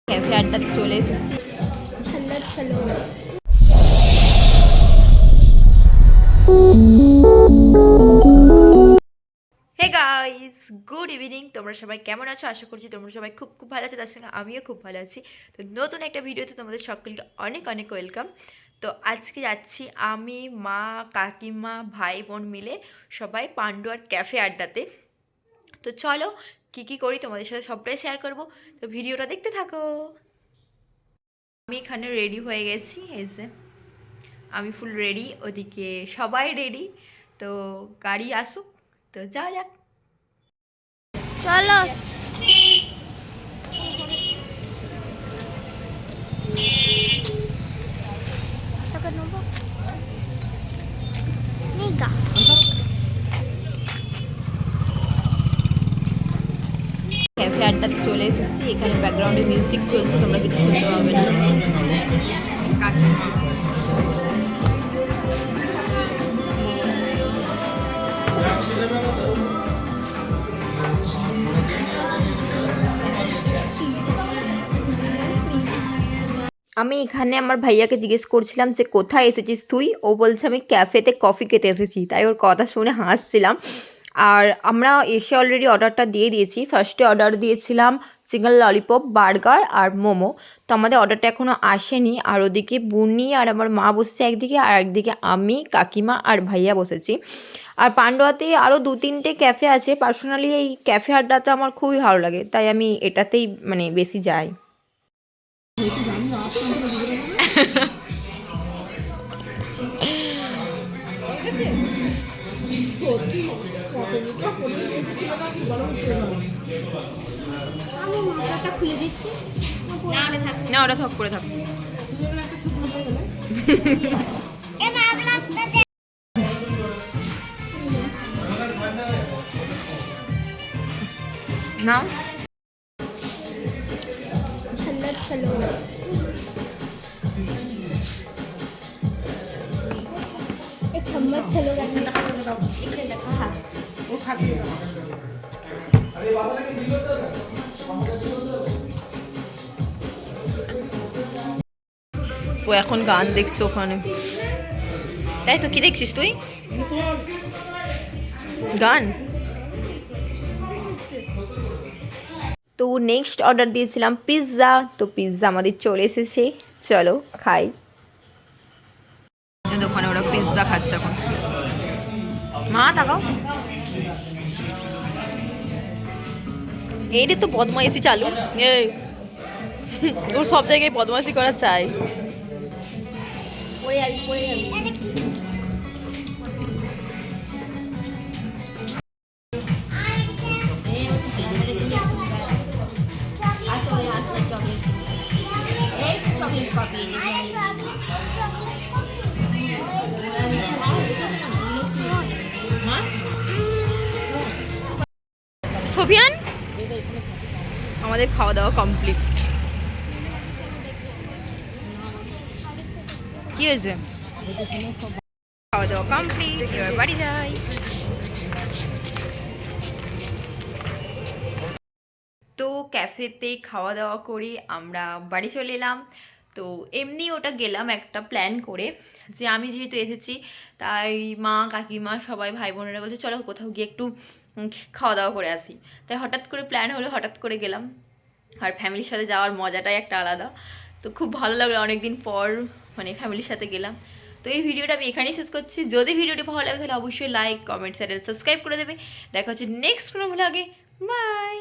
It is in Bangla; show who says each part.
Speaker 1: ক্যাফে আড্ডাতে চলে এসেছি। Hey guys, good evening. তোমরা সবাই কেমন আছো? আশা করছি তোমরা সবাই খুব খুব ভালো আছো। তার সঙ্গে আমিও খুব ভালো আছি। তো নতুন একটা ভিডিওতে তোমাদের সকলকে অনেক অনেক ওয়েলকাম। তো আজকে যাচ্ছি আমি, মা, কাকিমা, ভাই বোন মিলে সবাই পান্ডুয়ার ক্যাফে আড্ডাতে। তো চলো কী কী করি তোমাদের সাথে সবটাই শেয়ার করব। তো ভিডিওটা দেখতে থাকো। আমি এখানে রেডি হয়ে গেছি, এই যে আমি ফুল রেডি, ওদিকে সবাই রেডি। তো গাড়ি আসুক, তো যাওয়া যাক। চলো ক্যাফে আড্ডাতে চলে এসেছি। এখানে ব্যাকগ্রাউন্ডে মিউজিক চলছে, তোমরা কিছু শুনতে পাবে না। আমি এখানে আমার ভাইয়াকে জিজ্ঞেস করছিলাম যে কোথায় এসেছিস তুই। ও বলছে আমি ক্যাফেতে কফি খেতে এসেছি। তাই ওর কথা শুনে হাসছিলাম। আর আমরা এসে অলরেডি অর্ডারটা দিয়ে দিয়েছি। ফার্স্টে অর্ডার দিয়েছিলাম চিকেন ললিপপ, বার্গার আর মোমো। তো আমাদের অর্ডারটা এখনও আসেনি। আর ওদিকে বুনি আর আমার মা বসছে একদিকে, আর একদিকে আমি, কাকিমা আর ভাইয়া বসেছি। আর পান্ডুয়াতে আরও 2-3টে ক্যাফে আছে। পার্সোনালি এই ক্যাফে আড্ডাটা আমার খুবই ভালো লাগে, তাই আমি এটাতেই বেশি যাই। না, ওটা থাক, করে থাক। না
Speaker 2: चम्मच चलो
Speaker 1: ও এখন গান দেখছে ওখানে। তাই তো, কি দেখছিস তুই? গান। তো নেক্সট অর্ডার দিয়েছিলাম পিৎজা। তো পিৎজা আমাদের চলে এসেছে, চলো খাই। দোকানে ওরা পিৎজা খাচ্ছে এখন। মা তাকাও, এইটা তো বদমাইশি চালু। এই ওর সব জায়গায় বদমাইশি করা চাই। সোফিয়ান, আমাদের খাওয়া দাওয়া কমপ্লিট। কি হয়েছে? খাওয়া দাওয়া কমপ্লিট, এবার বাড়ি যাই। তো ক্যাফেতে খাওয়া দাওয়া করে আমরা বাড়ি চলে এলাম। তো এমনি ওটা গেলাম একটা প্ল্যান করে, যে আমি যেহেতু এসেছি তাই মা, কাকিমা সবাই ভাই বোনেরা বলছে চলো কোথাও গিয়ে একটু খাওয়া দাওয়া করে আসি। তাই হঠাৎ করে প্ল্যান হলো, হঠাৎ করে গেলাম। আর ফ্যামিলির সাথে যাওয়ার মজাটাই একটা আলাদা। তো খুব ভালো লাগলো, অনেকদিন পর ফ্যামিলির সাথে গেলাম। তো এই ভিডিওটা আমি এখানেই শেষ করছি। যদি ভিডিওটি ভালো লাগে তাহলে অবশ্যই লাইক, কমেন্ট, চ্যানেল সাবস্ক্রাইব করে দেবে। দেখা হচ্ছে নেক্সট কোনো ভালো আগে। বাই।